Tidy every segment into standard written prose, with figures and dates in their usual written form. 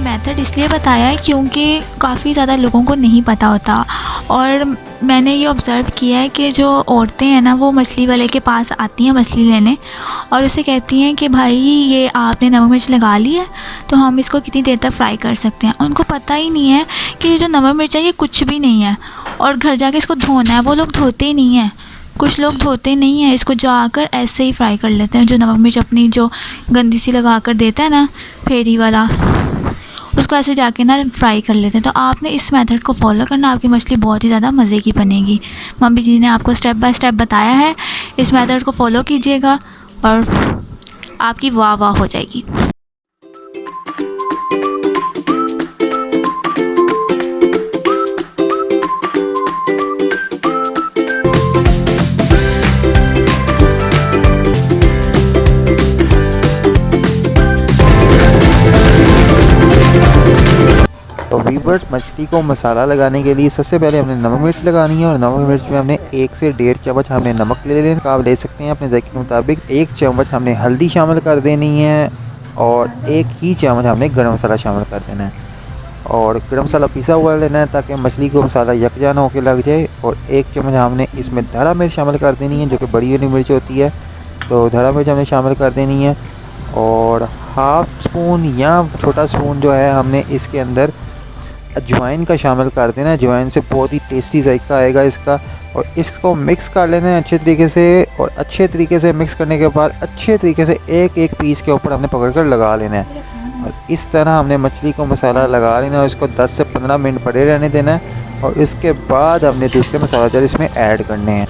Method इसलिए बताया है क्योंकि काफ़ी ज़्यादा लोगों को नहीं पता होता। और मैंने ये ऑब्ज़र्व किया है कि जो औरतें हैं ना, वो मछली वाले के पास आती हैं मछली लेने और उसे कहती हैं कि भाई ये आपने नमक मिर्च लगा ली है तो हम इसको कितनी देर तक फ्राई कर सकते हैं। उनको पता ही नहीं है कि ये जो नमक मिर्च है ये कुछ भी नहीं है और घर जाके इसको धोना है। वो लोग धोते ही नहीं हैं, कुछ लोग धोते नहीं हैं, इसको जाकर ऐसे ही फ्राई कर लेते हैं। जो नमक मिर्च अपनी जो गंदी सी लगा कर देता है ना फेरी वाला, उसको ऐसे जाके ना फ्राई कर लेते हैं। तो आपने इस मेथड को फॉलो करना, आपकी मछली बहुत ही ज़्यादा मज़े की बनेगी। मम्मी जी ने आपको स्टेप बाय स्टेप बताया है, इस मेथड को फॉलो कीजिएगा और आपकी वाह वाह हो जाएगी। तो वीवर्स, मछली को मसाला लगाने के लिए सबसे पहले हमने नमक मिर्च लगानी है और नमक मिर्च में हमने 1 से 1.5 चम्मच हमने नमक ले लेना। आप ले सकते हैं अपने ज़ायके के मुताबिक। 1 चम्मच हमने हल्दी शामिल कर देनी है और 1 ही चम्मच हमने गरम मसाला शामिल कर देना है। और गरम मसाला पिसा हुआ लेना है ताकि मछली को मसाला यकजान होकर लग जाए। और 1 चम्मच हमने इसमें धरा मिर्च शामिल कर देनी है, जो कि बड़ी वाली मिर्च होती है, तो धरा मिर्च हमने शामिल कर देनी है। और हाफ़ स्पून या छोटा स्पून जो है हमने इसके अंदर अजवाइन का शामिल कर देना है। अजवाइन से बहुत ही टेस्टी जायका आएगा इसका। और इसको मिक्स कर लेना है अच्छे तरीके से। और अच्छे तरीके से मिक्स करने के बाद अच्छे तरीके से एक एक पीस के ऊपर हमने पकड़ कर लगा लेना है। और इस तरह हमने मछली को मसाला लगा लेना है और इसको 10 से 15 मिनट पड़े रहने देना है। और इसके बाद हमने दूसरे मसाले इसमें ऐड करने हैं।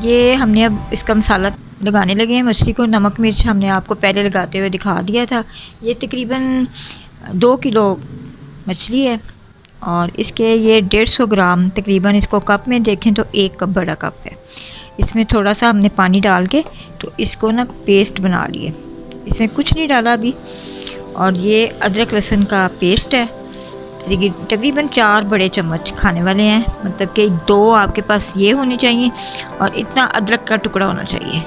ये हमने अब इसका मसाला लगाने लगे हैं। मछली को नमक मिर्च हमने आपको पहले लगाते हुए दिखा दिया था। ये तकरीबन 2 किलो मछली है और इसके ये 150 ग्राम तकरीबन, इसको कप में देखें तो 1 कप बड़ा कप है। इसमें थोड़ा सा हमने पानी डाल के तो इसको ना पेस्ट बना लिए। इसमें कुछ नहीं डाला अभी। और ये अदरक लहसुन का पेस्ट है, तकरीबन 4 बड़े चम्मच खाने वाले हैं, मतलब कि 2 आपके पास ये होने चाहिए और इतना अदरक का टुकड़ा होना चाहिए।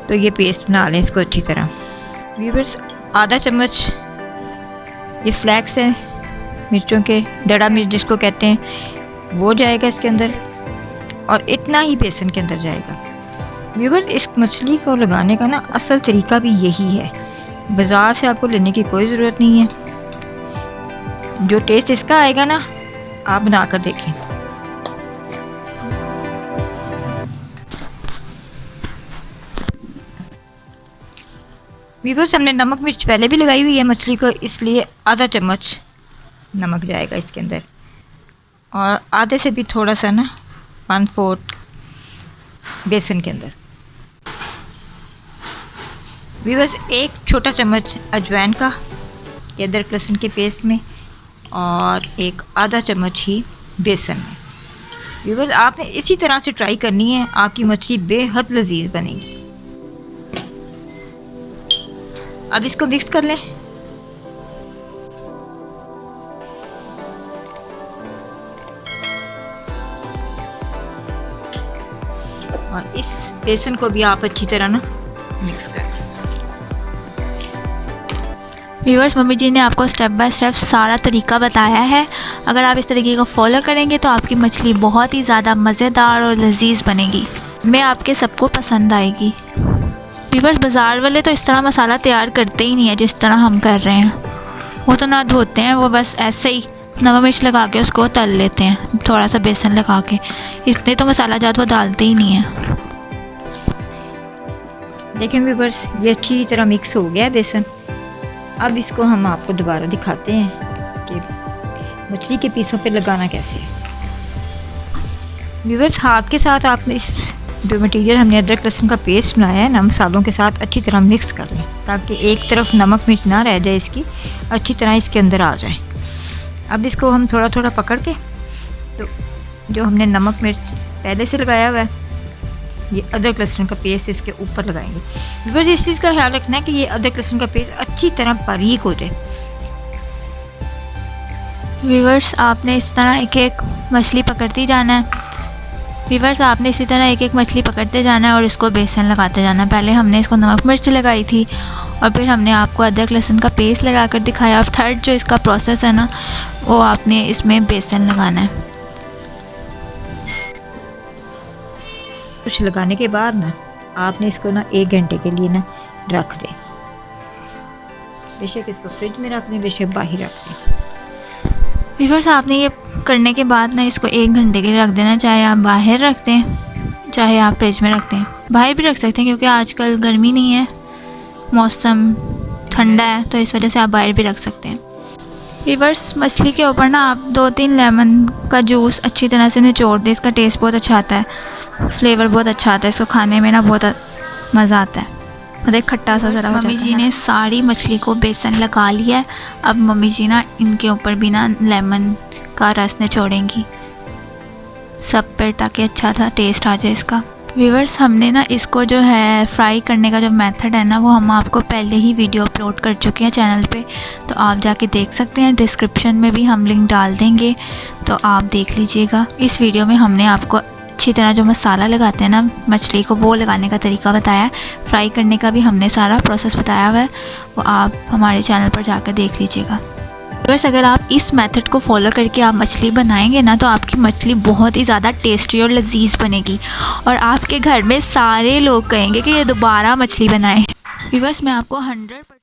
तो ये पेस्ट बना लें इसको अच्छी तरह। व्यूअर्स, आधा चम्मच ये फ्लैक्स है मिर्चों के, दड़ा मिर्च जिसको कहते हैं, वो जाएगा इसके अंदर और इतना ही बेसन के अंदर जाएगा। व्यूअर्स, इस मछली को लगाने का ना असल तरीका भी यही है। बाज़ार से आपको लेने की कोई ज़रूरत नहीं है। जो टेस्ट इसका आएगा ना, आप बना कर देखें। व्यूअर्स, हमने नमक मिर्च पहले भी लगाई हुई है मछली को, इसलिए आधा चम्मच नमक जाएगा इसके अंदर और आधे से भी थोड़ा सा ना 1/4 बेसन के अंदर। व्यूअर्स, 1 छोटा चम्मच अजवाइन का ये अदरक लहसुन के पेस्ट में और 1 आधा चम्मच ही बेसन में। व्यूअर्स, आपने इसी तरह से ट्राई करनी है, आपकी मछली बेहद लजीज बनेगी। अब इसको मिक्स कर लें। और इस बेसन को भी आप अच्छी तरह ना मिक्स कर लें। व्यूअर्स, मम्मी जी ने आपको स्टेप बाय स्टेप सारा तरीका बताया है। अगर आप इस तरीके को फॉलो करेंगे तो आपकी मछली बहुत ही ज़्यादा मज़ेदार और लजीज बनेगी। मैं आपके सबको पसंद आएगी। व्यूअर्स, बाज़ार वाले तो इस तरह मसाला तैयार करते ही नहीं है जिस तरह हम कर रहे हैं। वो तो ना धोते हैं, वो बस ऐसे ही नमक मिर्च लगा के उसको तल लेते हैं, थोड़ा सा बेसन लगा के। इसलिए तो मसाला ज़्यादा वो डालते ही नहीं है। देखें व्यूअर्स, ये अच्छी तरह मिक्स हो गया है बेसन। अब इसको हम आपको दोबारा दिखाते हैं कि मछली के पीसों पे लगाना कैसे है। व्यूअर्स, हाथ के साथ आपने इस जो मटेरियल हमने अदरक लहसुन का पेस्ट बनाया है ना, मसालों के साथ अच्छी तरह मिक्स कर लें ताकि एक तरफ नमक मिर्च ना रह जाए, इसकी अच्छी तरह इसके अंदर आ जाए। अब इसको हम थोड़ा थोड़ा पकड़ के तो जो हमने नमक मिर्च पहले से लगाया हुआ है, ये अदरक लहसुन का पेस्ट इसके ऊपर लगाएंगे। व्यूअर्स, इस चीज़ का ख्याल रखना है कि ये अदरक लहसुन का पेस्ट अच्छी तरह बारीक हो जाए। व्यूअर्स, आपने इस तरह एक एक मछली पकड़ती जाना है। व्यूअर्स, आपने इसी तरह एक एक मछली पकड़ते जाना है और इसको बेसन लगाते जाना है। पहले हमने इसको नमक मिर्च लगाई थी और फिर हमने आपको अदरक लहसुन का पेस्ट लगा कर दिखाया। और थर्ड जो इसका प्रोसेस है ना, वो आपने इसमें बेसन लगाना है। कुछ लगाने के बाद ना आपने इसको ना 1 घंटे के लिए ना रख दें। बेशक इसको फ्रिज में रख दें, बेशक बाहर रख दें। व्यूअर्स, आपने ये करने के बाद ना इसको 1 घंटे के लिए रख देना, चाहे आप बाहर रख दें चाहे आप फ्रिज में रख दें। बाहर भी रख सकते हैं क्योंकि आजकल गर्मी नहीं है, मौसम ठंडा है, तो इस वजह से आप बाहर भी रख सकते हैं। व्यूअर्स, मछली के ऊपर ना आप 2-3 लेमन का जूस अच्छी तरह से निचोड़ दें। इसका टेस्ट बहुत अच्छा आता है, फ्लेवर बहुत अच्छा आता है, इसको खाने में ना बहुत मज़ा आता है। मतलब खट्टा सा ज़रा हो जाता है। मम्मी जी ने सारी मछली को बेसन लगा लिया है। अब मम्मी जी ना इनके ऊपर भी ना लेमन का रस निचोड़ेंगी सब पर, ताकि अच्छा सा टेस्ट आ जाए इसका। व्यूअर्स, हमने ना इसको जो है फ्राई करने का जो मेथड है ना, वो हम आपको पहले ही वीडियो अपलोड कर चुके हैं चैनल पे, तो आप जाके देख सकते हैं। डिस्क्रिप्शन में भी हम लिंक डाल देंगे, तो आप देख लीजिएगा। इस वीडियो में हमने आपको अच्छी तरह जो मसाला लगाते हैं ना मछली को, वो लगाने का तरीका बताया है। फ्राई करने का भी हमने सारा प्रोसेस बताया हुआ है, वो आप हमारे चैनल पर जाकर देख लीजिएगा। व्यूअर्स, अगर आप इस मेथड को फॉलो करके आप मछली बनाएंगे ना, तो आपकी मछली बहुत ही ज़्यादा टेस्टी और लजीज बनेगी और आपके घर में सारे लोग कहेंगे कि ये दोबारा मछली बनाएं। व्यूअर्स, मैं आपको 100%